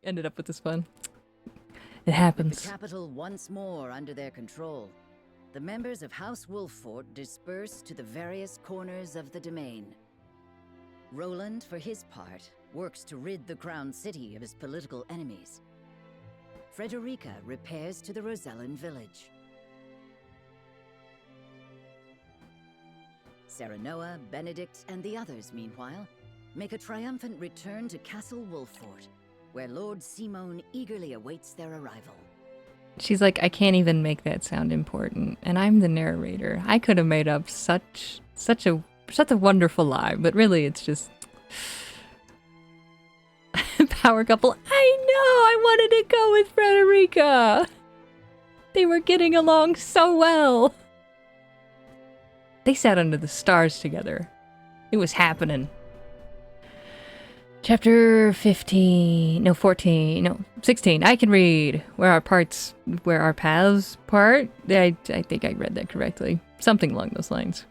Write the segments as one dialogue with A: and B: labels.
A: ended up with this one. It happens.
B: With the capital once more under their control, the members of House Wolffort disperse to the various corners of the domain. Roland, for his part, works to rid the crown city of his political enemies. Frederica repairs to the Rosellan village. Serenoa, Benedict, and the others, meanwhile, make a triumphant return to Castle Wolffort, where Lord Simon eagerly awaits their arrival.
A: She's like, I can't even make that sound important, and I'm the narrator. I could have made up such a wonderful lie, but really it's just power couple. I know, I wanted to go with Frederica. They were getting along so well. They sat under the stars together. It was happening. Chapter 15, no 14, no 16. I can read. Where our paths part. I think I read that correctly. Something along those lines.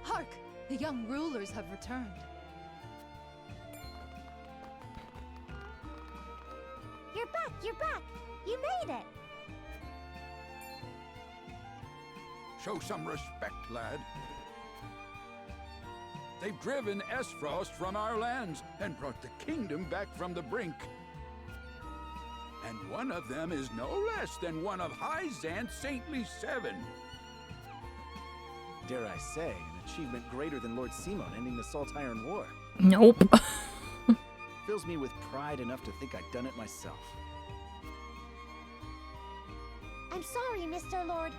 C: Hark! The young rulers have returned.
D: You're back! You're back! You made it!
E: Show some respect, lad. They've driven Esfrost from our lands and brought the kingdom back from the brink. And one of them is no less than one of High Zant's saintly 7.
F: Dare I say, an achievement greater than Lord Simon ending the Salt Iron War.
A: Nope.
F: Fills me with pride enough to think I'd done it myself.
D: I'm sorry, Mr. Lord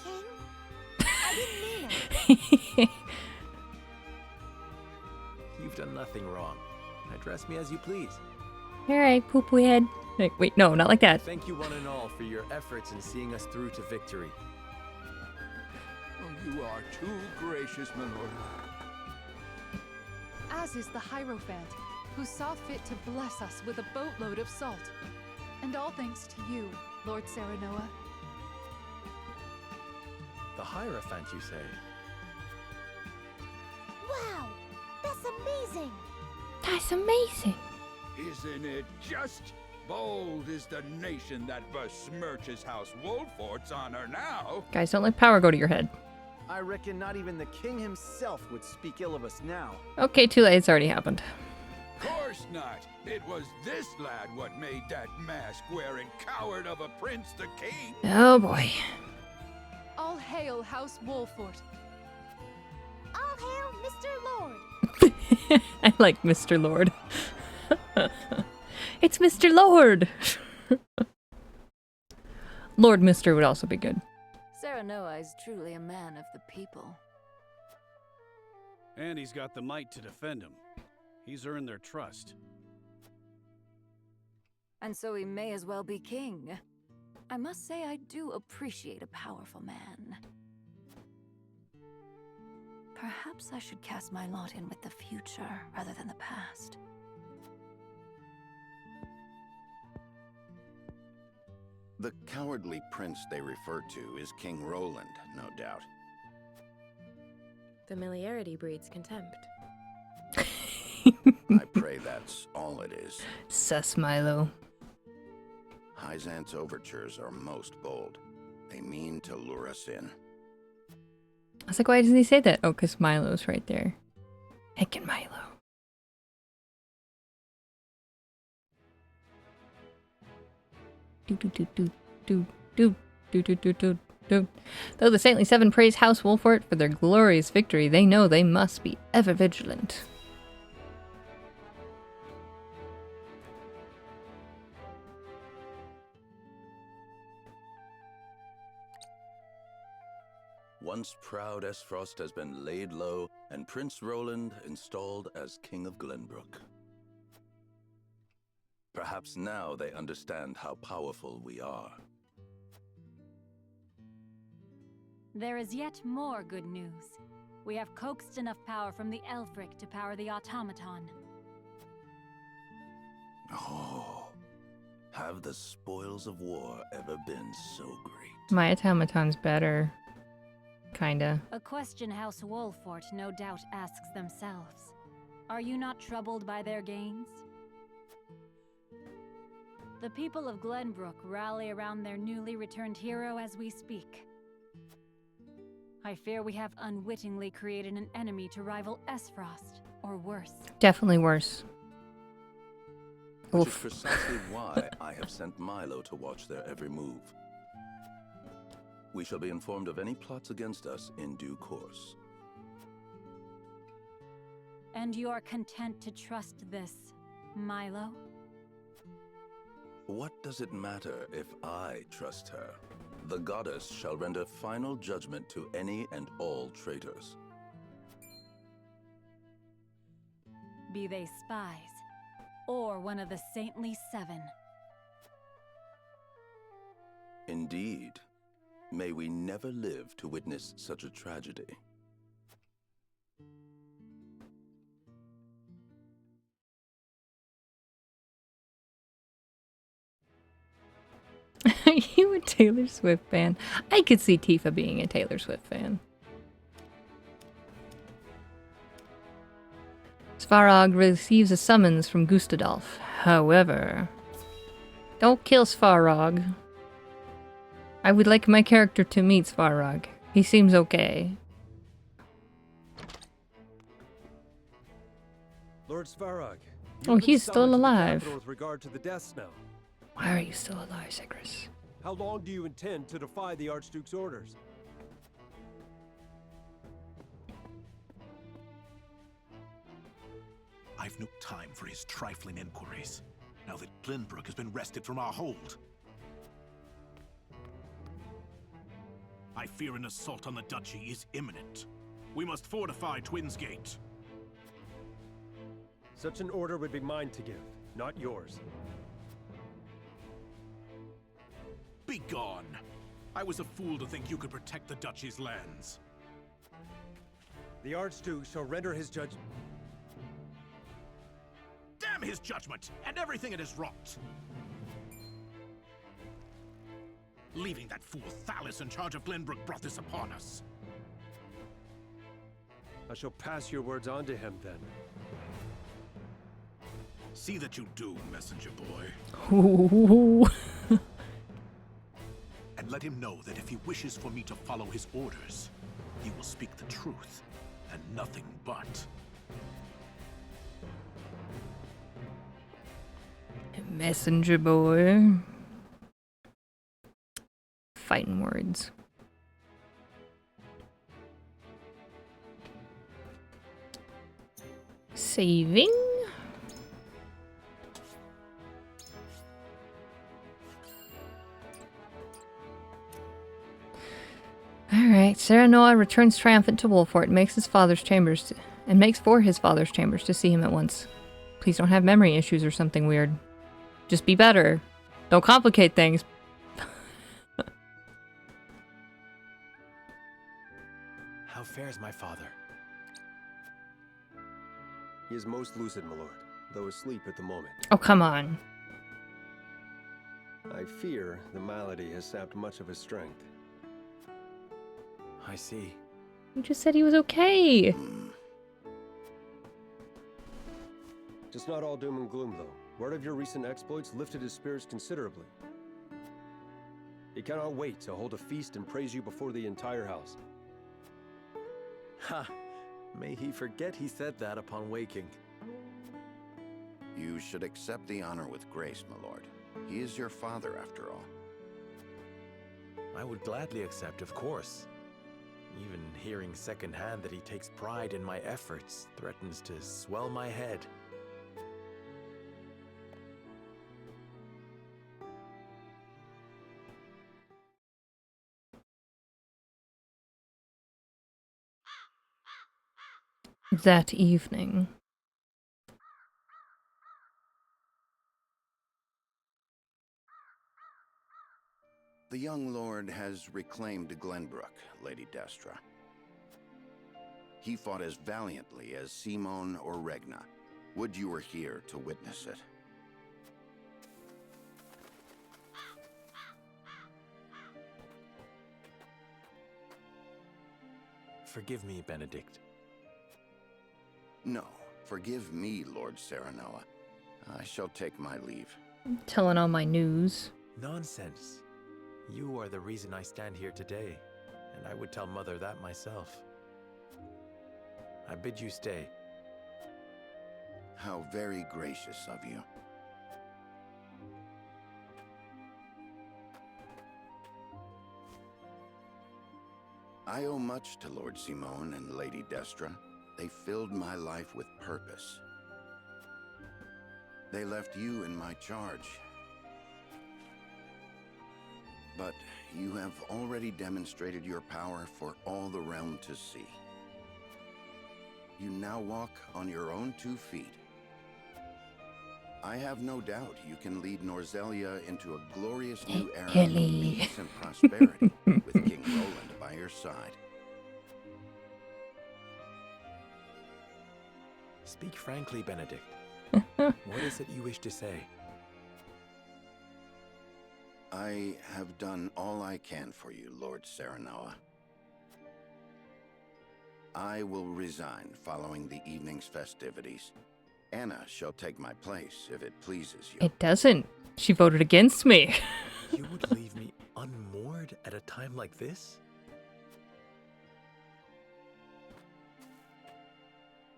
D: King. I didn't mean it.
G: You've done nothing wrong. Address me as you please.
A: Alright, poo-poo head. Wait, no, not like that.
G: Thank you one and all for your efforts in seeing us through to victory.
E: Oh, you are too gracious, my lord.
C: As is the Hierophant, who saw fit to bless us with a boatload of salt. And all thanks to you, Lord Serenoa.
G: The Hierophant, you say?
D: Wow! That's amazing!
A: That's amazing.
E: Isn't it just? Bold is the nation that besmirches House Wolffort's honor now.
A: Guys, don't let power go to your head.
F: I reckon not even the king himself would speak ill of us now.
A: Okay, too late. It's already happened.
E: Course not. It was this lad what made that mask-wearing coward of a prince the king.
A: Oh boy.
C: All hail House Wolffort.
D: All hail Mr. Lord!
A: I like Mr. Lord. It's Mr. Lord! Lord Mr. would also be good.
H: Serenoa is truly a man of the people.
I: And he's got the might to defend him. He's earned their trust.
H: And so he may as well be king. I must say I do appreciate a powerful man. Perhaps I should cast my lot in with the future rather than the past.
J: The cowardly prince they refer to is King Roland, no doubt.
K: Familiarity breeds contempt.
J: I pray that's all it is.
A: Sus Milo.
J: High Zant's overtures are most bold. They mean to lure us in.
A: I was like, why doesn't he say that? Oh, because Milo's right there. Heckin' Milo. Though the Saintly 7 praise House Wolffort for their glorious victory, they know they must be ever vigilant.
J: Once proud Esfrost has been laid low, and Prince Roland installed as King of Glenbrook. Perhaps now they understand how powerful we are.
L: There is yet more good news. We have coaxed enough power from the Elfric to power the automaton.
J: Oh, have the spoils of war ever been so great?
A: My automaton's better. Kinda.
L: A question House Wolfort no doubt asks themselves. Are you not troubled by their gains? The people of Glenbrook rally around their newly returned hero as we speak. I fear we have unwittingly created an enemy to rival Esfrost, or worse.
A: Definitely worse.
J: Which is precisely why I have sent Milo to watch their every move. We shall be informed of any plots against us in due course.
L: And you are content to trust this, Milo?
J: What does it matter if I trust her? The goddess shall render final judgment to any and all traitors.
L: Be they spies, or one of the saintly seven.
J: Indeed. May we never live to witness such a tragedy.
A: Are you a Taylor Swift fan? I could see Tifa being a Taylor Swift fan. Svarog receives a summons from Gustadolf. However, don't kill Svarog. I would like my character to meet Svarog. He seems okay.
M: Lord Svarog.
A: Oh, he's still alive.
M: With regard to the deaths now.
A: Why are you still alive, Sigris?
M: How long do you intend to defy the Archduke's orders?
N: I've no time for his trifling inquiries, now that Glenbrook has been wrested from our hold. I fear an assault on the duchy is imminent. We must fortify Twins Gate.
M: Such an order would be mine to give, not yours.
N: Begone! I was a fool to think you could protect the duchy's lands.
M: The Archduke shall render his judgment.
N: Damn his judgment, and everything it has wrought! Leaving that fool Thalis in charge of Glenbrook brought this upon us.
M: I shall pass your words on to him, then.
N: See that you do, messenger boy.
A: Ooh.
N: And let him know that if he wishes for me to follow his orders, he will speak the truth, and nothing but.
A: Messenger boy. Fighting words. Saving. Alright, Serenoa returns triumphant to Wolfort and makes for his father's chambers to see him at once. Please don't have memory issues or something weird. Just be better. Don't complicate things.
G: How fares my father?
M: He is most lucid, my lord, though asleep at the moment.
A: Oh, come on.
M: I fear the malady has sapped much of his strength.
G: I see.
A: You just said he was okay.
M: Just not all doom and gloom, though. Word of your recent exploits lifted his spirits considerably. He cannot wait to hold a feast and praise you before the entire house.
G: Ha! May he forget he said that upon waking.
O: You should accept the honor with grace, my lord. He is your father, after all.
G: I would gladly accept, of course. Even hearing secondhand that he takes pride in my efforts threatens to swell my head.
A: That evening.
O: The young lord has reclaimed Glenbrook, Lady Destra. He fought as valiantly as Simone or Regna. Would you were here to witness it.
G: forgive me, Benedict.
O: No, forgive me, Lord Serenoa. I shall take my leave.
A: I'm telling all my news.
G: Nonsense. You are the reason I stand here today, and I would tell Mother that myself. I bid you stay.
O: How very gracious of you. I owe much to Lord Simone and Lady Destra. They filled my life with purpose. They left you in my charge. But you have already demonstrated your power for all the realm to see. You now walk on your own 2 feet. I have no doubt you can lead Norzelia into a glorious new era of peace and prosperity with King Roland by your side.
G: Speak frankly, Benedict. What is it you wish to say?
O: I have done all I can for you, Lord Serenoa. I will resign following the evening's festivities. Anna shall take my place if it pleases you.
A: It doesn't. She voted against me.
G: You would leave me unmoored at a time like this?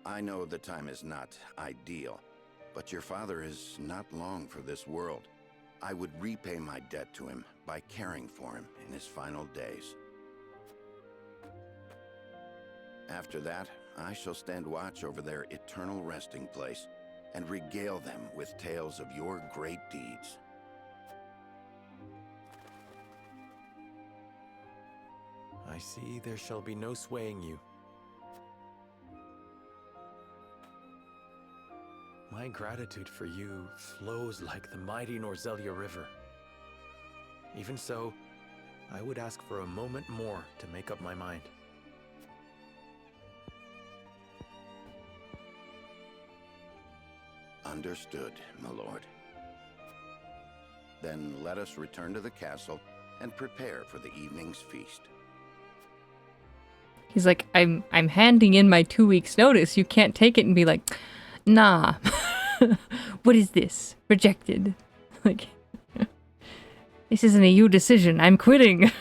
O: I know the time is not ideal, but your father is not long for this world. I would repay my debt to him by caring for him in his final days. After that, I shall stand watch over their eternal resting place and regale them with tales of your great deeds.
G: I see there shall be no swaying you. My gratitude for you flows like the mighty Norzelia River. Even so, I would ask for a moment more to make up my mind.
O: Understood, my lord. Then let us return to the castle and prepare for the evening's feast.
A: He's like, I'm handing in my 2 weeks notice. You can't take it and be like, nah. What is this? Rejected. Like, this isn't a you decision. I'm quitting.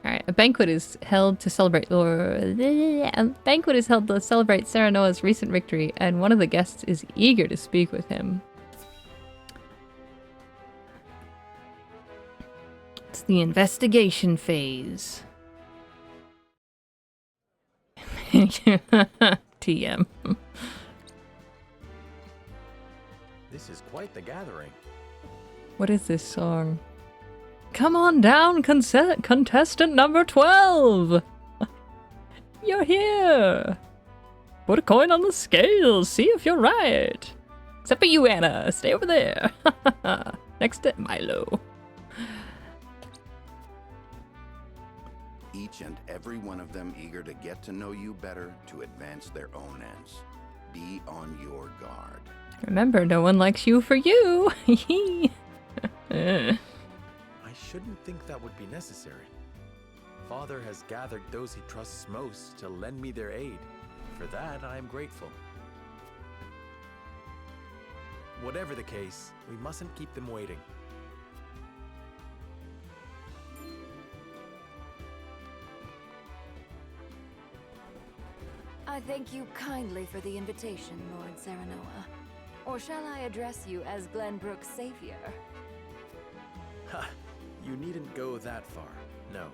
A: Alright, a banquet is held to celebrate Serenoa's recent victory, and one of the guests is eager to speak with him. It's the investigation phase. TM.
G: This is quite the gathering.
A: What is this song? Come on down, contestant number 12! You're here! Put a coin on the scales, see if you're right. Except for you, Anna. Stay over there. Next to Milo.
O: Each and every one of them eager to get to know you better to advance their own ends. Be on your guard.
A: Remember, no one likes you for you.
G: I shouldn't think that would be necessary. Father has gathered those he trusts most to lend me their aid. For that, I am grateful. Whatever the case, we mustn't keep them waiting.
H: I thank you kindly for the invitation, Lord Serenoa. Or shall I address you as Glenbrook's savior?
G: Ha! You needn't go that far, no.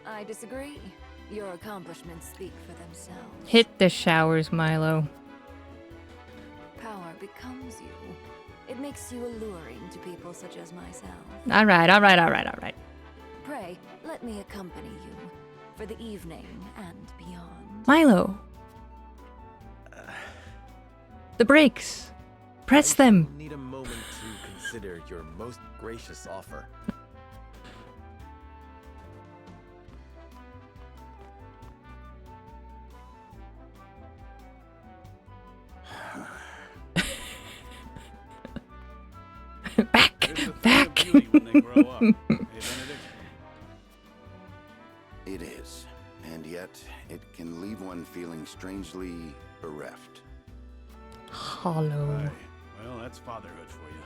H: I disagree. Your accomplishments speak for themselves.
A: Hit the showers, Milo.
H: Power becomes you. It makes you alluring to people such as myself.
A: Alright.
H: Pray, let me accompany you for the evening and beyond.
A: Milo. The brakes. Press them.
G: I need a moment to consider your most gracious offer.
A: Back.
I: When they grow up. Hey, Benedict,
O: feeling strangely bereft.
A: Hollow.
I: Aye. Well, that's fatherhood for you.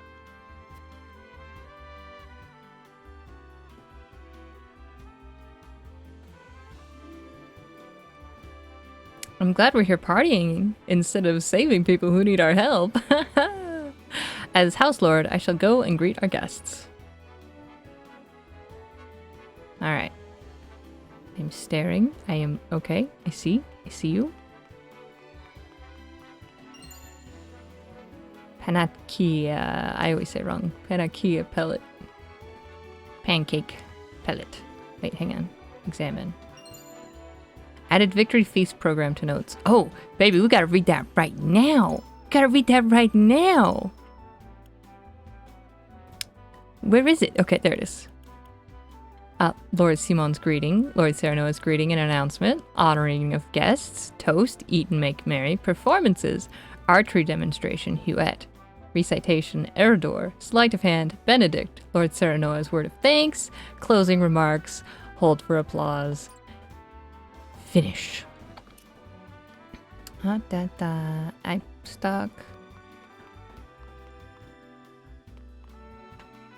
A: I'm glad we're here partying instead of saving people who need our help. As House Lord, I shall go and greet our guests. Alright. I'm staring. I am okay. I see you. Panakia. I always say wrong. Panakia pellet. Pancake pellet. Wait, hang on. Examine. Added Victory Feast program to notes. Oh, baby, we gotta read that right now. Gotta read that right now. Where is it? Okay, there it is. Lord Simon's greeting, Lord Serenoa's greeting and announcement, honoring of guests, toast, eat and make merry, performances, archery demonstration, Huette, recitation, Eridor, sleight of hand, Benedict, Lord Serenoa's word of thanks, closing remarks, hold for applause, finish. I'm stuck.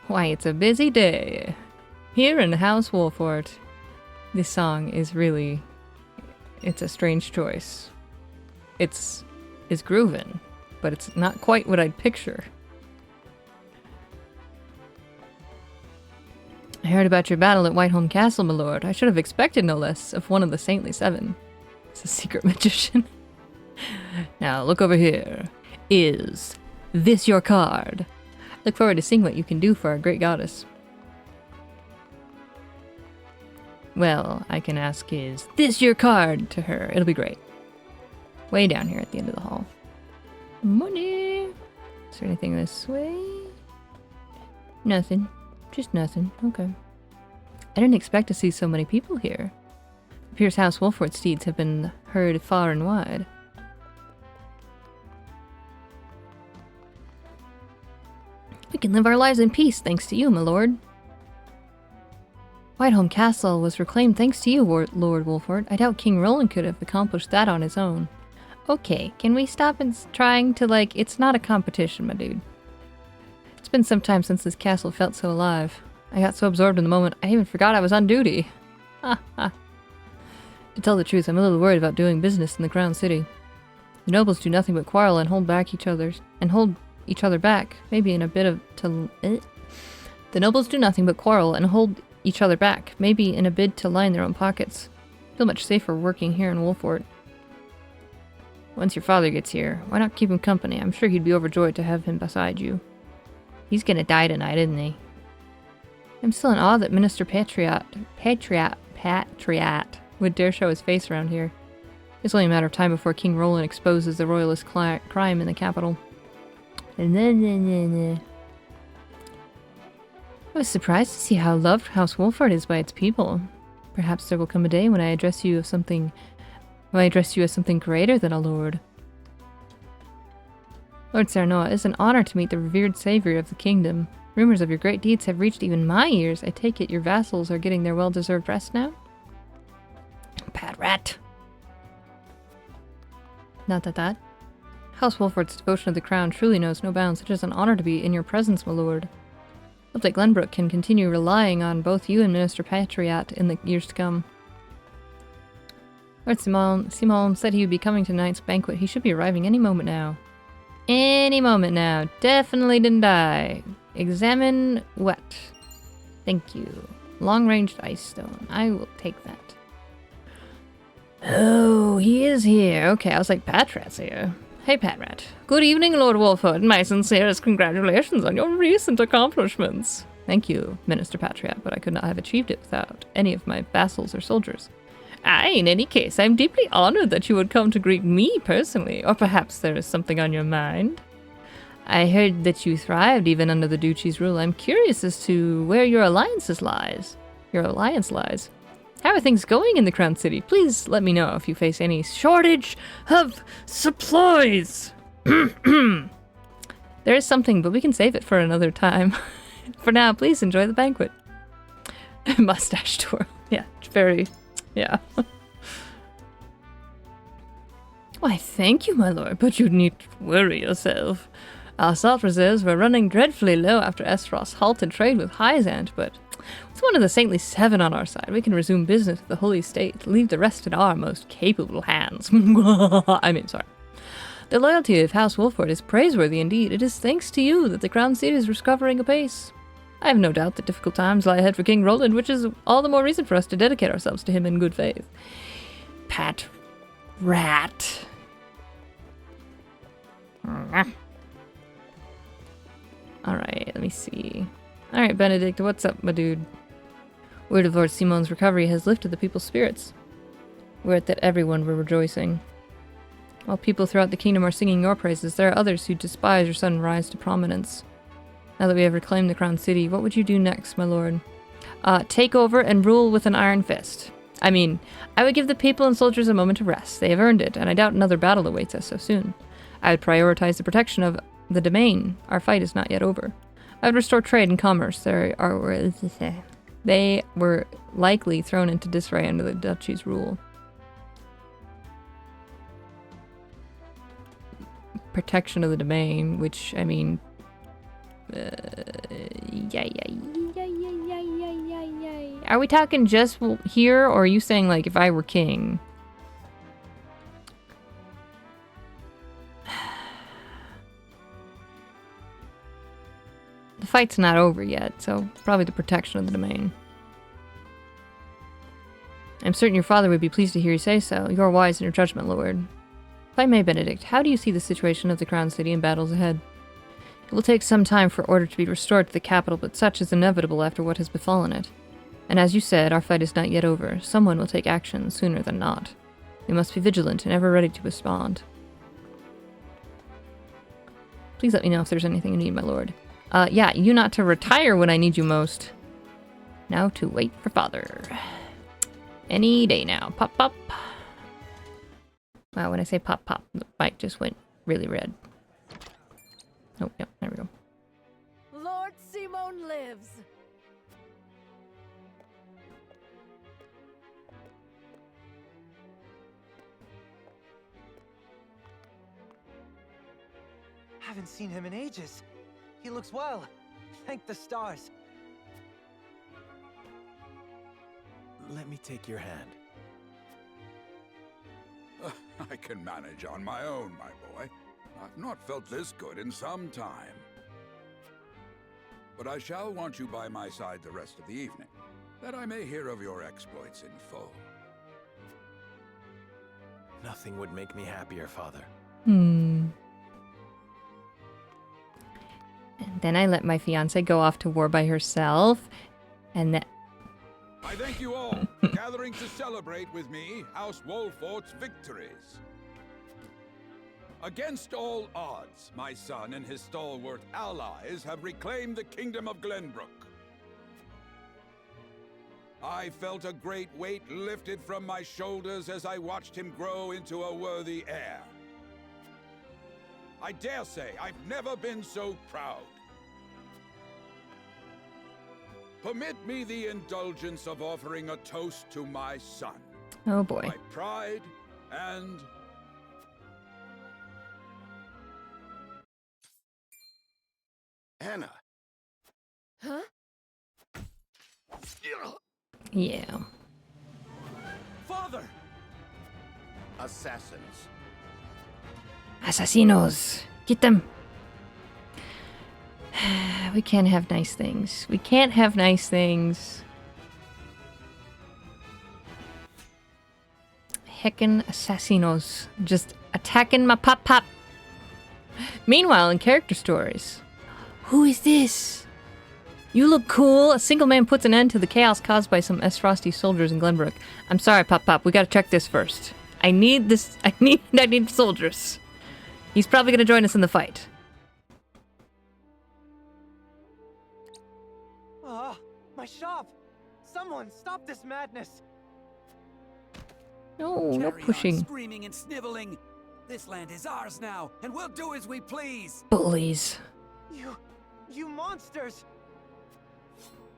A: Why, it's a busy day. Here in House Wolfort, this song is really, it's a strange choice. It's groovin', but it's not quite what I'd picture. I heard about your battle at Whiteholm Castle, my lord. I should have expected no less of one of the Saintly Seven. It's a secret magician. Now, look over here. Is this your card? Look forward to seeing what you can do for our great goddess. Well, I can ask, is this your card to her? It'll be great. Way down here at the end of the hall. Money! Is there anything this way? Nothing. Just nothing. Okay. I didn't expect to see so many people here. It appears House Wolfort's deeds have been heard far and wide. We can live our lives in peace thanks to you, my lord. Whiteholm Castle was reclaimed thanks to you, Lord Wolfort. I doubt King Roland could have accomplished that on his own. Okay, can we stop and trying to, like, it's not a competition, my dude. It's been some time since this castle felt so alive. I got so absorbed in the moment, I even forgot I was on duty. Ha ha. To tell the truth, I'm a little worried about doing business in the Crown City. The nobles do nothing but quarrel and hold each other back. Maybe in a bit of The nobles do nothing but quarrel and hold each other back, maybe in a bid to line their own pockets. I feel much safer working here in Wolfort. Once your father gets here, why not keep him company? I'm sure he'd be overjoyed to have him beside you. He's gonna die tonight, isn't he? I'm still in awe that Minister Patriot would dare show his face around here. It's only a matter of time before King Roland exposes the royalist crime in the capital. I was surprised to see how loved House Wolfort is by its people. Perhaps there will come a day when I address you as something greater than a lord. Lord Serenoa, it is an honor to meet the revered savior of the kingdom. Rumors of your great deeds have reached even my ears. I take it your vassals are getting their well-deserved rest now? Bad rat. Not that. House Wolfort's devotion to the crown truly knows no bounds. It is an honor to be in your presence, my lord. Hope that Glenbrook can continue relying on both you and Minister Patriot in the years to come. Lord Simon said he would be coming to tonight's banquet. He should be arriving any moment now. Any moment now. Definitely didn't die. Examine what? Thank you. Long-ranged ice stone. I will take that. Oh, he is here. Okay, I was like, Patrat's here. Hey, Patrat. Good evening, Lord Wolfort. My sincerest congratulations on your recent accomplishments. Thank you, Minister Patriot, but I could not have achieved it without any of my vassals or soldiers. Aye, in any case, I'm deeply honored that you would come to greet me personally, or perhaps there is something on your mind. I heard that you thrived even under the Duchy's rule. I'm curious as to where your alliance lies. How are things going in the Crown City? Please let me know if you face any shortage of supplies. There is something, but we can save it for another time. For now, please enjoy the banquet. Mustache twirl. Yeah, very... Yeah. Why, thank you, my lord, but you need to worry yourself. Our salt reserves were running dreadfully low after Esros halted trade with Hyzant, but with one of the Saintly Seven on our side, we can resume business with the Holy State, leave the rest in our most capable hands. Sorry. The loyalty of House Wolford is praiseworthy indeed. It is thanks to you that the Crown Seat is recovering apace. I have no doubt that difficult times lie ahead for King Roland, which is all the more reason for us to dedicate ourselves to him in good faith. Pat Rat. Alright, let me see. Alright, Benedict, what's up, my dude? Word of Lord Simon's recovery has lifted the people's spirits. We're at that everyone were rejoicing. While people throughout the kingdom are singing your praises, there are others who despise your sudden rise to prominence. Now that we have reclaimed the Crown City, what would you do next, my lord? Take over and rule with an iron fist. I mean, I would give the people and soldiers a moment to rest. They have earned it, and I doubt another battle awaits us so soon. I would prioritize the protection of the domain. Our fight is not yet over. I would restore trade and commerce. They were likely thrown into disarray under the duchy's rule. Protection of the domain, which, I mean... Are we talking just here, or are you saying, like, if I were king? The fight's not over yet, so probably the protection of the domain. I'm certain your father would be pleased to hear you say so. You are wise in your judgment, Lord. If I may, Benedict, how do you see the situation of the Crown City and battles ahead? It will take some time for order to be restored to the capital, but such is inevitable after what has befallen it. And as you said, our fight is not yet over. Someone will take action sooner than not. We must be vigilant and ever ready to respond. Please let me know if there's anything you need, my lord. Yeah, you not to retire when I need you most. Now to wait for father. Any day now. Pop, pop. Wow, when I say pop, pop, the bike just went really red. Oh, yep, there we go.
H: Lord Simon lives!
F: Haven't seen him in ages. He looks well. Thank the stars.
G: Let me take your hand.
E: I can manage on my own, my boy. I've not felt this good in some time. But I shall want you by my side the rest of the evening, that I may hear of your exploits in full.
G: Nothing would make me happier, Father.
A: And then I let my fiancée go off to war by herself, and then...
E: I thank you all gathering to celebrate with me House Wolfort's victories. Against all odds, my son and his stalwart allies have reclaimed the kingdom of Glenbrook. I felt a great weight lifted from my shoulders as I watched him grow into a worthy heir. I dare say I've never been so proud. Permit me the indulgence of offering a toast to my son.
A: Oh boy.
E: My pride and...
O: Anna.
H: Huh?
A: Yeah.
F: Father!
O: Assassins.
A: Assassinos! Get them! We can't have nice things. We can't have nice things. Heckin' assassinos. Just attacking my pop-pop. Meanwhile, in character stories. Who is this? You look cool. A single man puts an end to the chaos caused by some S-Frosty soldiers in Glenbrook. I'm sorry, Pop-Pop. We gotta check this first. I need this. I need soldiers. He's probably gonna join us in the fight.
F: Ah, my shop! Someone stop this madness!
A: No, no pushing.
P: On screaming and sniveling. This land is ours now, and we'll do as we please.
A: Bullies.
F: You monsters!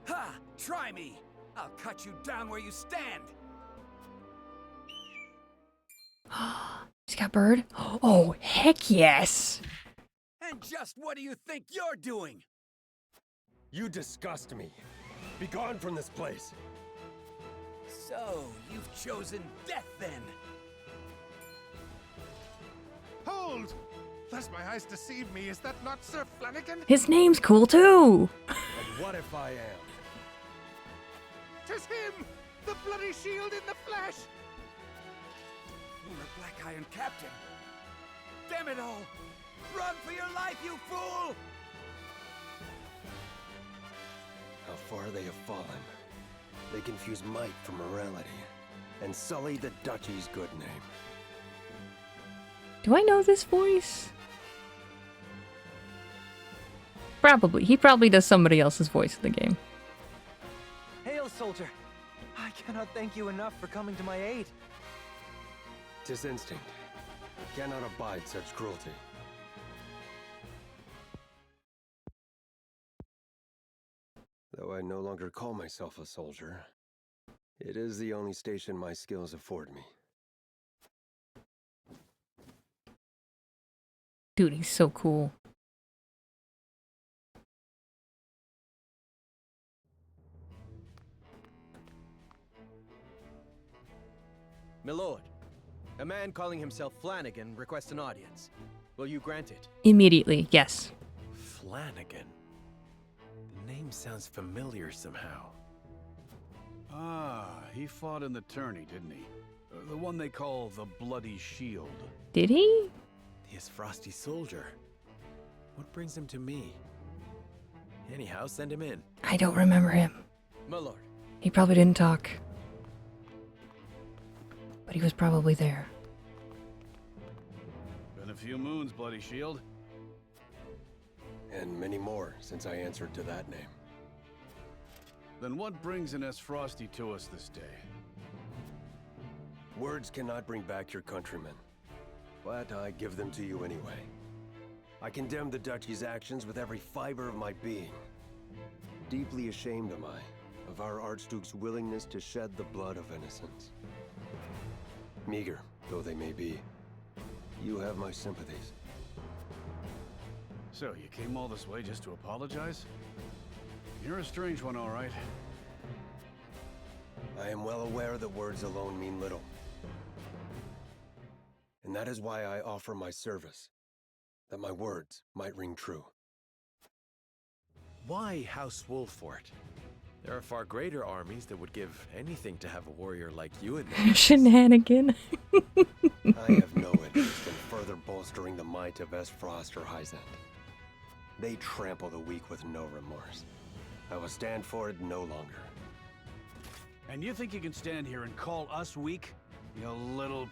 P: Ha! Try me! I'll cut you down where you stand!
A: He's got bird? Oh, heck yes!
P: And just what do you think you're doing?
M: You disgust me. Be gone from this place.
P: So, you've chosen death then?
Q: Hold! Lest my eyes deceive me, is that not Sir Flanagan?
A: His name's cool too!
M: And what if I am?
Q: 'Tis him! The bloody shield in the flesh!
P: Former Black Iron Captain! Damn it all! Run for your life, you fool!
M: How far they have fallen. They confuse might for morality, and sully the duchy's good name.
A: Do I know this voice? Probably. He probably does somebody else's voice in the game.
F: Hail, soldier! I cannot thank you enough for coming to my aid.
M: 'Tis instinct. I cannot abide such cruelty. Though I no longer call myself a soldier, it is the only station my skills afford me.
A: Dude, he's so cool.
R: Milord, a man calling himself Flanagan requests an audience. Will you grant it?
A: Immediately, yes.
G: Flanagan? The name sounds familiar somehow.
I: Ah, he fought in the tourney, didn't he? The one they call the Bloody Shield.
A: Did he?
G: His frosty soldier. What brings him to me? Anyhow, send him in.
A: I don't remember him.
R: My lord.
A: He probably didn't talk. But he was probably there.
I: Been a few moons, Bloody Shield.
M: And many more since I answered to that name.
I: Then what brings an S. Frosty to us this day?
M: Words cannot bring back your countrymen, but I give them to you anyway. I condemn the duchy's actions with every fiber of my being. Deeply ashamed am I of our Archduke's willingness to shed the blood of innocents. Meager though they may be, you have my sympathies.
I: So, you came all this way just to apologize? You're a strange one, all right.
M: I am well aware that words alone mean little. And that is why I offer my service, that my words might ring true.
G: Why House Wolfort? There are far greater armies that would give anything to have a warrior like you in them.
A: Shenanigan.
M: I have no interest in further bolstering the might of S. Frost or Hyzant. They trample the weak with no remorse. I will stand for it no longer.
I: And you think you can stand here and call us weak? You little...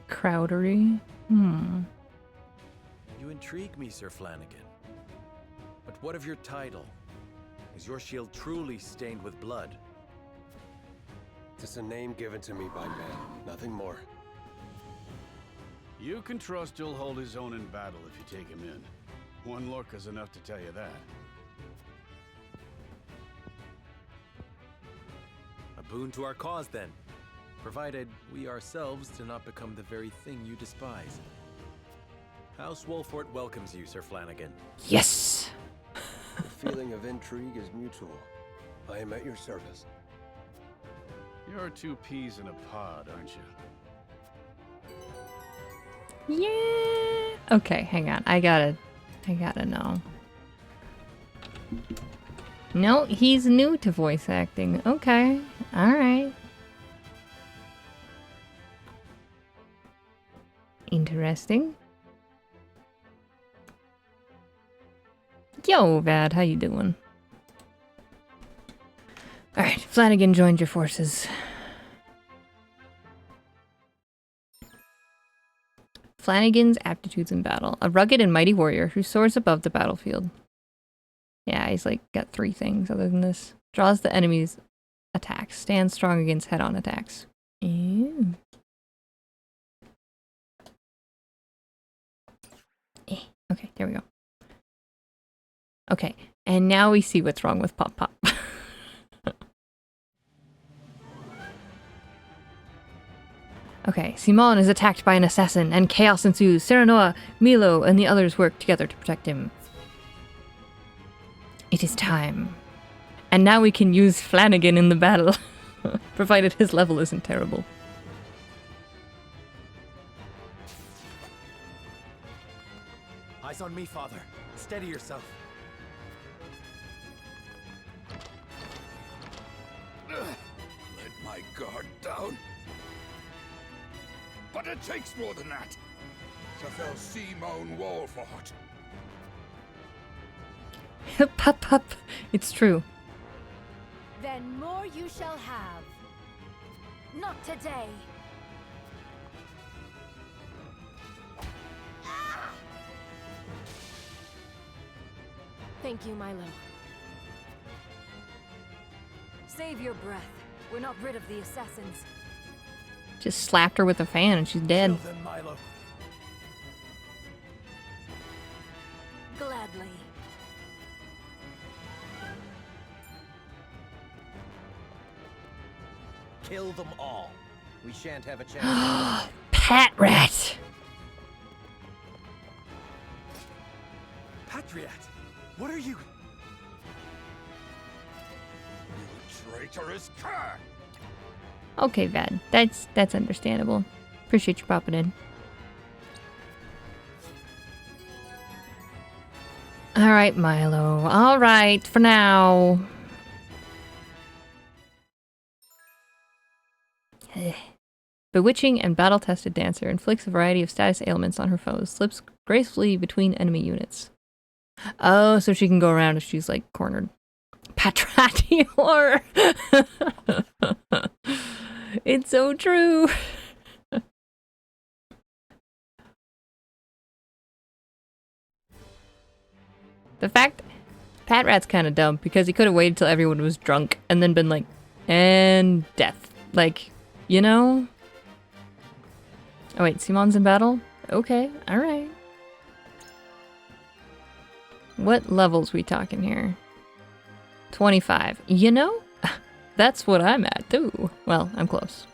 A: Crowdery? Hmm.
G: You intrigue me, Sir Flanagan. But what of your title? Is your shield truly stained with blood?
M: 'Tis a name given to me by men, nothing more.
I: You can trust he'll hold his own in battle if you take him in. One look is enough to tell you that.
G: A boon to our cause, then. Provided we ourselves do not become the very thing you despise. House Wolfort welcomes you, Sir Flanagan.
A: Yes!
M: The feeling of intrigue is mutual. I am at your service.
I: You're two peas in a pod, aren't you?
A: Yeah. Okay, hang on. I gotta know. No, he's new to voice acting. Okay. Alright. Interesting. Yo, Vad, how you doing? Alright, Flanagan joined your forces. Flanagan's aptitudes in battle. A rugged and mighty warrior who soars above the battlefield. Yeah, he's like got 3 things other than this. Draws the enemy's attacks. Stands strong against head-on attacks. Ew. Okay, there we go. Okay, and now we see what's wrong with Pop Pop. Okay, Simon is attacked by an assassin, and chaos ensues. Serenoa, Milo, and the others work together to protect him. It is time. And now we can use Flanagan in the battle, provided his level isn't terrible.
G: Eyes on me, father. Steady yourself.
E: Let my guard down. But it takes more than that. To fell Simone Walfort.
A: Pup, pup. It's true.
H: Then more you shall have. Not today.
K: Thank you, Milo.
H: Save your breath. We're not rid of the assassins.
A: Just slapped her with a fan and she's dead.
G: Kill them, Milo.
H: Gladly.
R: Kill them all. We shan't have a chance.
A: Pat rat!
G: Patriot! What are you?
E: You traitorous cur!
A: Okay, Vad. That's understandable. Appreciate you popping in. Alright, Milo. Alright, for now. Bewitching and battle-tested dancer inflicts a variety of status ailments on her foes. Slips gracefully between enemy units. Oh, so she can go around if she's, like, cornered. Patratior! It's so true! The fact Pat Rat's kind of dumb because he could have waited till everyone was drunk and then been like, and death. Like, you know? Oh wait, Simon's in battle? Okay, alright. What levels we talking here? 25. You know? That's what I'm at too. Well, I'm close.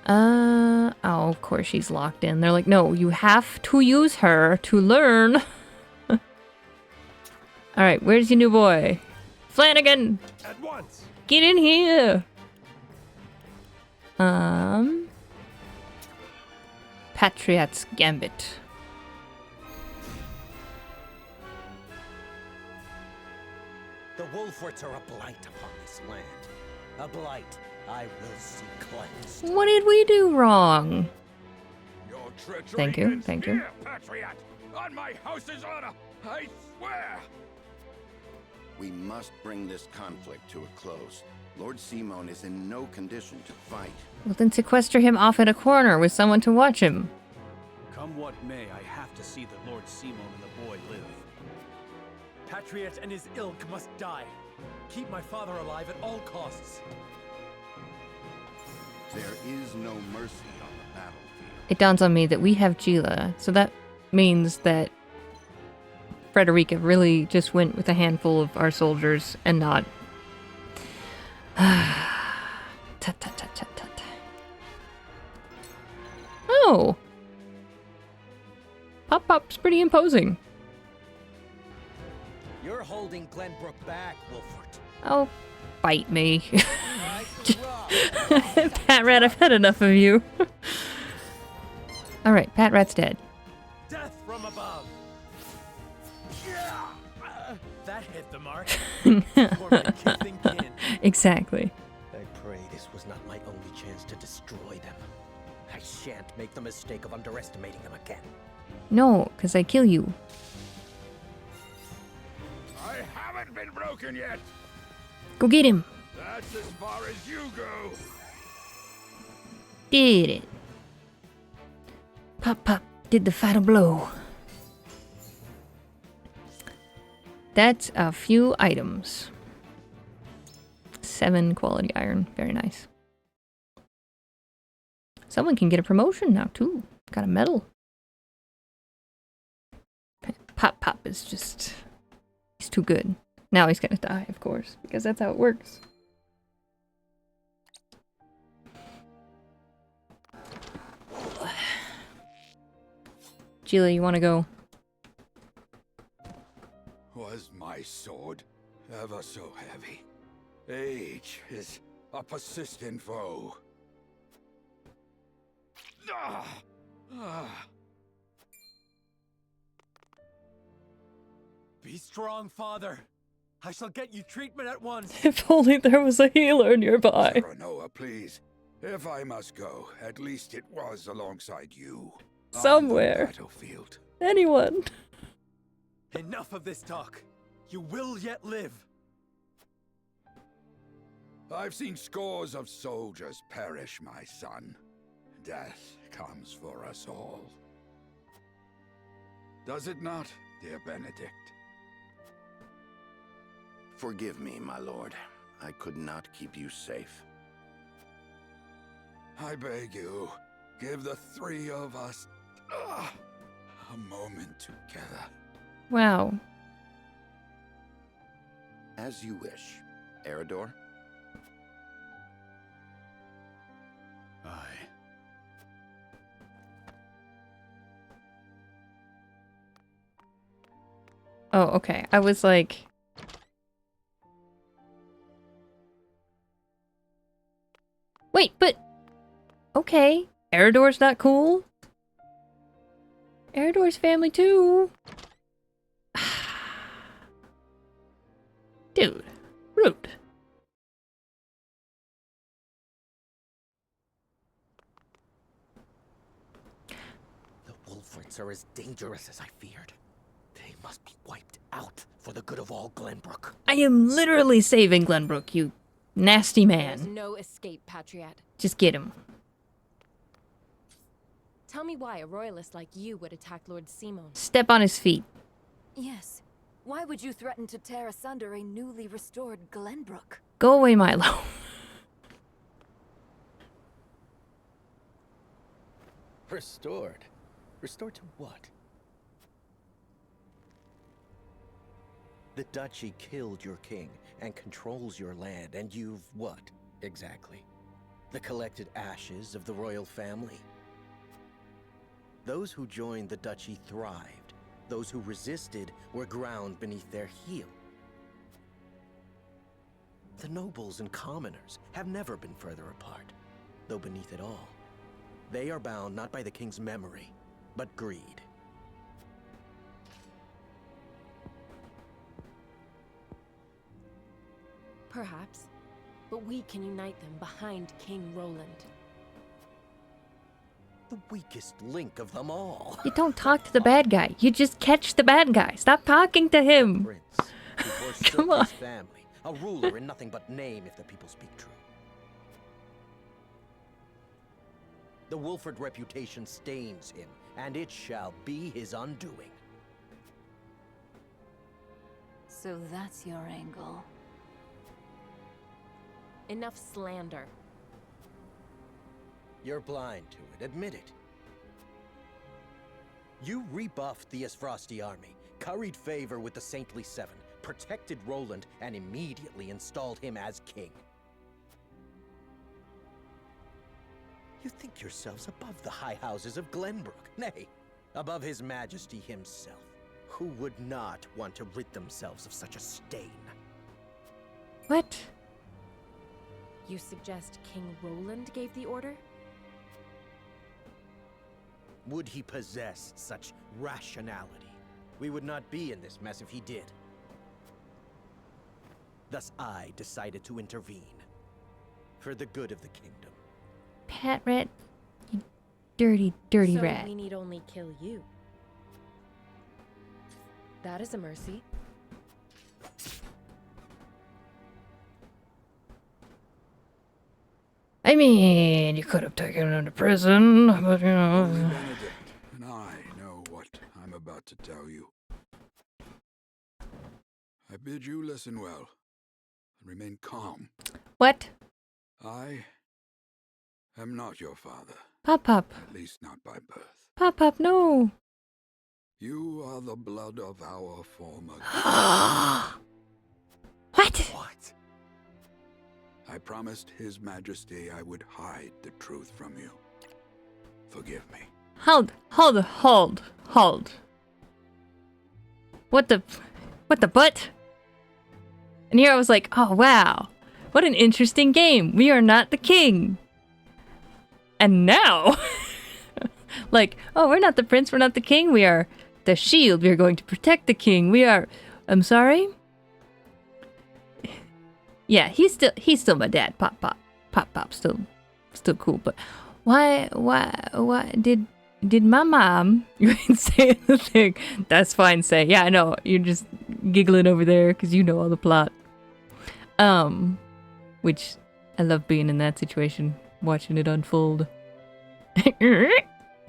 A: Oh, of course she's locked in. They're like, no, you have to use her to learn. Alright, where's your new boy? Flanagan!
G: At once!
A: Get in here! Patriot's Gambit.
R: The Wolforts are a blight upon this land. A blight I will see cleansed.
A: What did we do wrong?
E: Your treachery
A: Thank you,
E: ends
A: thank you.
E: here, Patriot! On my house's honor, I swear!
O: We must bring this conflict to a close. Lord Simon is in no condition to fight.
A: Well, then sequester him off in a corner with someone to watch him.
S: Come what may, I have to see that Lord Simon and the boy live.
G: Patriot and his ilk must die. Keep my father alive at all costs.
O: There is no mercy on the battlefield.
A: It dawns on me that we have Gila, so that means that Frederica really just went with a handful of our soldiers and not... Tut, tut, tut, tut, tut. Oh! Pop-Pop's pretty imposing.
R: You're holding Glenbrook back, Wolfort.
A: Oh, bite me. Pat Rat, I've had enough of you. Alright, Pat Rat's dead.
G: Death from above. That hit the mark.
A: Exactly.
R: I pray this was not my only chance to destroy them. I shan't make the mistake of underestimating them again.
A: No, because I kill you.
E: I haven't been broken yet!
A: Go get him.
E: That's as far as you go!
A: Did it. Pop did the final blow. That's a few items. 7 quality iron. Very nice. Someone can get a promotion now, too. Got a medal. Pop is just... He's too good. Now he's gonna die, of course, because that's how it works. Gila, you wanna go?
E: Was my sword ever so heavy? Age is a persistent foe. Ah! Ah!
R: Be strong, father. I shall get you treatment at once.
A: If only there was a healer nearby.
E: Serenoa, please. If I must go, at least it was alongside you.
A: Somewhere.
E: On the battlefield.
A: Anyone.
R: Enough of this talk. You will yet live.
E: I've seen scores of soldiers perish, my son. Death comes for us all. Does it not, dear Benedict?
O: Forgive me, my lord. I could not keep you safe.
E: I beg you, give the three of us a moment together.
A: Wow.
O: As you wish. Eridor?
I: Aye.
A: Oh, okay. I was like... Wait, but... Okay. Eridor's not cool? Eridor's family too. Dude. Rude.
T: The Wolforts are as dangerous as I feared. They must be wiped out for the good of all Glenbrook.
A: I am literally saving Glenbrook, you nasty man.
K: There's no escape, Patriot.
A: Just get him.
K: Tell me why a royalist like you would attack Lord Simon.
A: Step on his feet.
H: Yes. Why would you threaten to tear asunder a newly restored Glenbrook?
A: Go away, Milo.
T: Restored? Restored to what? The duchy killed your king and controls your land, and you've what, exactly? The collected ashes of the royal family? Those who joined the duchy thrived. Those who resisted were ground beneath their heel. The nobles and commoners have never been further apart, though beneath it all, they are bound not by the king's memory, but greed.
K: Perhaps, but we can unite them behind King Roland.
T: The weakest link of them all.
A: You don't talk to the bad guy. You just catch the bad guy. Stop talking to him.
T: Come on. His family, a ruler in nothing but name if the people speak true. The Wolford reputation stains him, and it shall be his undoing.
H: So that's your angle.
K: Enough slander.
T: You're blind to it, admit it. You rebuffed the Esfrosti army, curried favor with the Saintly Seven, protected Roland, and immediately installed him as king. You think yourselves above the high houses of Glenbrook, nay, above his majesty himself. Who would not want to rid themselves of such a stain?
A: What?
K: You suggest King Roland gave the order?
T: Would he possess such rationality? We would not be in this mess if he did. Thus I decided to intervene. For the good of the kingdom.
A: Pat rat. You dirty, dirty
K: so
A: rat.
K: We need only kill you. That is a mercy.
A: I mean, you could have taken him to prison, but you know.
E: Only Benedict and I know what I'm about to tell you. I bid you listen well and remain calm.
A: What?
E: I am not your father.
A: Pop.
E: At least not by birth.
A: Pop, no.
E: You are the blood of our former.
A: What?
E: I promised His Majesty I would hide the truth from you. Forgive me.
A: Hold. Hold. What the butt? And here I was like, oh wow, what an interesting game. We are not the king. And now, like, oh, we're not the prince, we're not the king, we are the shield, we are going to protect the king, we are, I'm sorry? Yeah, he's still my dad, Pop, still cool, but why, did my mom, you ain't saying the thing, that's fine, say, yeah, I know, you're just giggling over there, because you know all the plot, which, I love being in that situation, watching it unfold.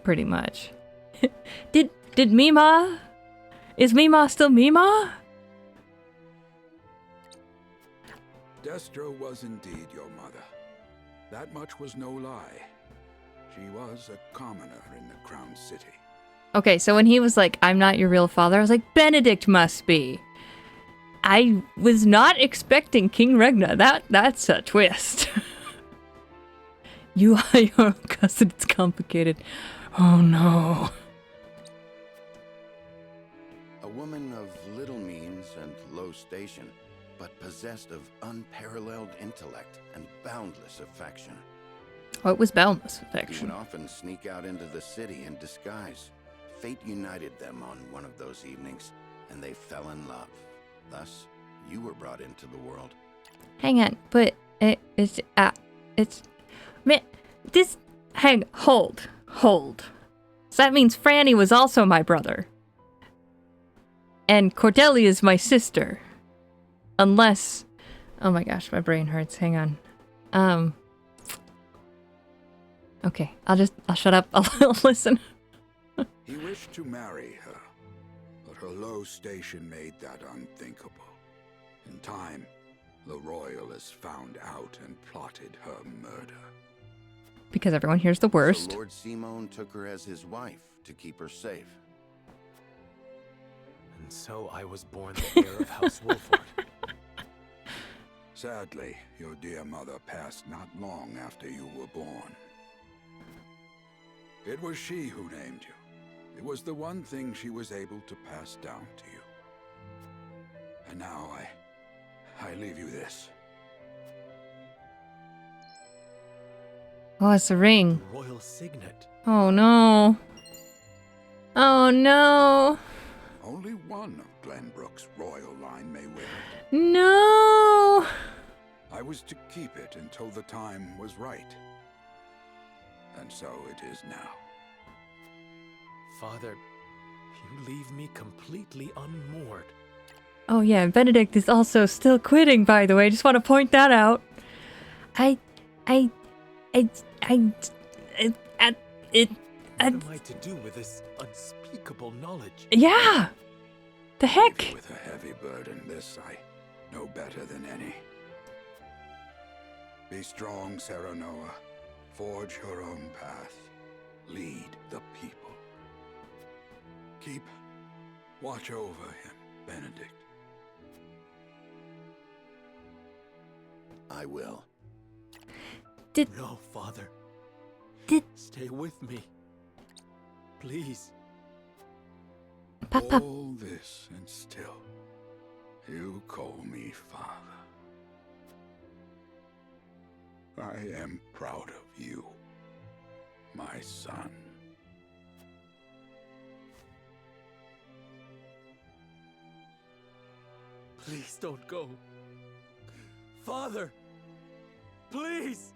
A: Pretty much. Did Mima? Is Mima still Mima?
E: Destra was indeed your mother. That much was no lie. She was a commoner in the Crown City.
A: Okay, so when he was like, I'm not your real father, I was like, Benedict must be. I was not expecting King Regna. That's a twist. You are your own cousin, it's complicated. Oh no.
O: A woman of little means and low station, but possessed of unparalleled intellect and boundless affection.
A: Oh, it was boundless
O: He
A: affection.
O: would often sneak out into the city in disguise. Fate united them on one of those evenings, and they fell in love. Thus, you were brought into the world.
A: Hang on, but it's man, hold. So that means Franny was also my brother. And Cordelia is my sister. Unless, oh my gosh, my brain hurts, hang on. Okay, I'll shut up, I'll listen.
E: He wished to marry her, but her low station made that unthinkable. In time, the royalists found out and plotted her murder.
A: Because everyone hears the worst.
O: So Lord Simon took her as his wife to keep her safe.
G: And so I was born the heir of House Wolford.
E: Sadly, your dear mother passed not long after you were born. It was she who named you. It was the one thing she was able to pass down to you. And now I leave you this.
A: Oh, it's a ring.
G: The royal signet.
A: Oh no. Oh no.
E: Only one of Glenbrook's royal line may wear it.
A: No.
E: I was to keep it until the time was right. And so it is now.
G: Father, you leave me completely unmoored.
A: Oh yeah, Benedict is also still quitting, by the way. I just want to point that out. What
G: am I to do with this unspeakable knowledge?
A: Yeah! The heck?
E: With a heavy burden, this I know better than any. Be strong, Serenoa. Forge your own path. Lead the people. Keep watch over him, Benedict.
O: I will.
G: No, Father. Stay with me. Please.
A: Papa.
E: All this and still, you call me father. I am proud of you, my son.
G: Please don't go. Father! Please!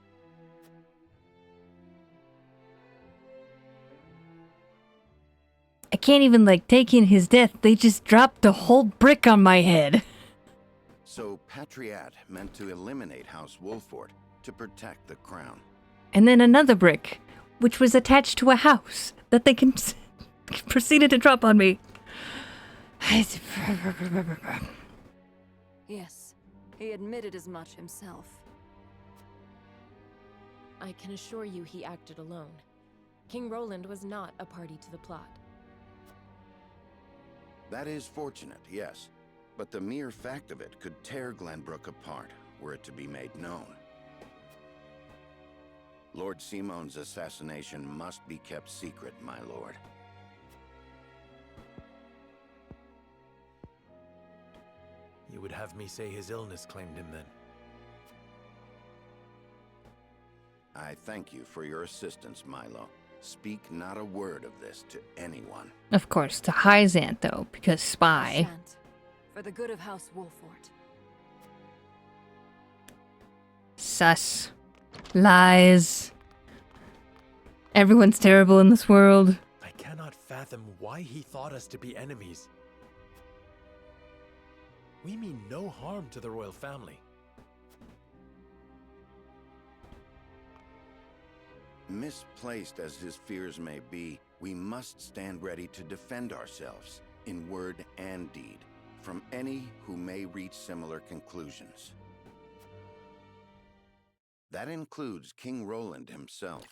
A: I can't even, like, take in his death. They just dropped a whole brick on my head.
O: So Patriat meant to eliminate House Wolford to protect the crown.
A: And then another brick, which was attached to a house that they proceeded to drop on me.
H: Yes, he admitted as much himself.
K: I can assure you he acted alone. King Roland was not a party to the plot.
O: That is fortunate, yes. But the mere fact of it could tear Glenbrook apart, were it to be made known. Lord Simon's assassination must be kept secret, my lord.
G: You would have me say his illness claimed him then.
O: I thank you for your assistance, Milo. Speak not a word of this to anyone.
A: Of course, to Hyzant, though, because spy.
H: Shan't. For the good of House Wolfort.
A: Sus. Lies. Everyone's terrible in this world.
G: I cannot fathom why he thought us to be enemies. We mean no harm to the royal family.
O: Misplaced as his fears may be, we must stand ready to defend ourselves, in word and deed, from any who may reach similar conclusions. That includes King Roland himself.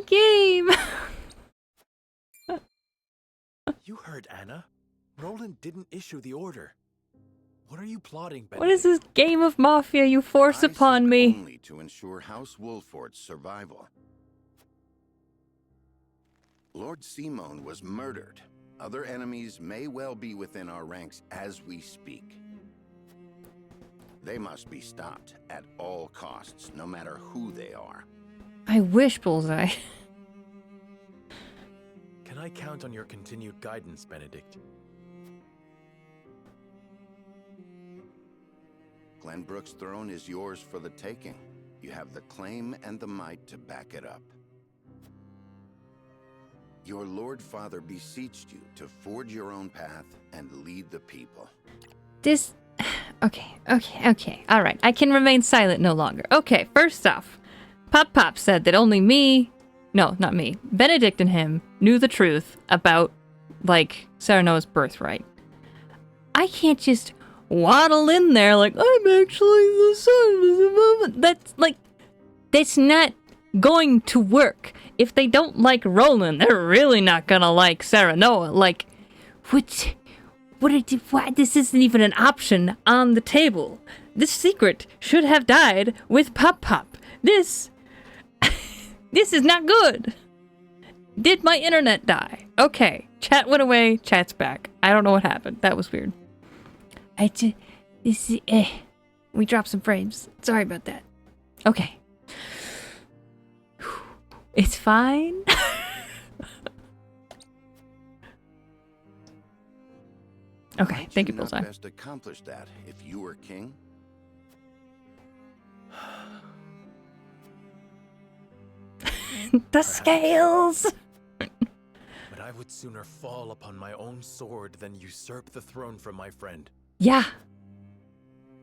A: Game.
G: You heard Anna. Roland didn't issue the order. What are you plotting, Benedict?
A: What is this game of mafia you force upon me?
O: Only to ensure House Wolfort's survival. Lord Simone was murdered. Other enemies may well be within our ranks as we speak. They must be stopped at all costs, no matter who they are.
A: I wish, Bullseye.
G: Can I count on your continued guidance, Benedict?
O: Glenbrook's throne is yours for the taking. You have the claim and the might to back it up. Your Lord Father beseeched you to forge your own path and lead the people.
A: This... Okay. Alright, I can remain silent no longer. Okay, first off, Pop said that only me... No, not me. Benedict and him knew the truth about, like, Serenoa's birthright. I can't just waddle in there like, I'm actually the son. That's, like... That's not going to work. If they don't like Roland, they're really not gonna like Serenoa. Like, what? This isn't even an option on the table. This secret should have died with Pop. This is not good. Did my internet die? Okay, chat went away, chat's back. I don't know what happened. That was weird. We dropped some frames. Sorry about that. Okay. It's fine. Okay, thank you, Bullseye.
O: Best accomplish that if you were king.
A: The scales.
G: But I would sooner fall upon my own sword than usurp the throne from my friend.
A: Yeah.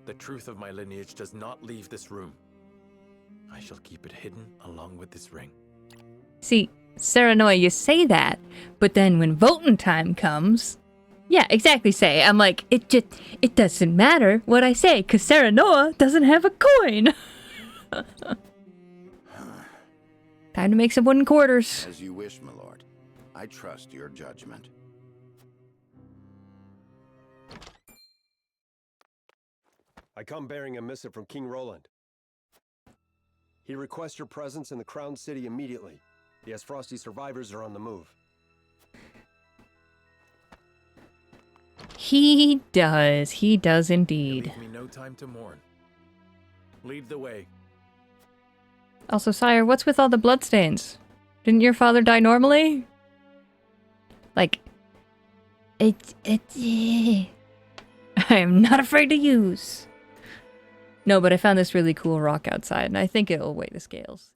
G: The truth of my lineage does not leave this room. I shall keep it hidden along with this ring.
A: See, Serenoa, you say that, but then when voting time comes, yeah, exactly. I'm like, it doesn't matter what I say, because Serenoa doesn't have a coin. Time to make some wooden quarters.
O: As you wish, my lord. I trust your judgment.
M: I come bearing a missive from King Roland. He requests your presence in the Crown City immediately. The Frosty survivors are on the move.
A: He does indeed.
G: Leave me no time to mourn. Lead the way.
A: Also, sire, what's with all the bloodstains? Didn't your father die normally? Like, I am not afraid to use. No, but I found this really cool rock outside, and I think it'll weigh the scales.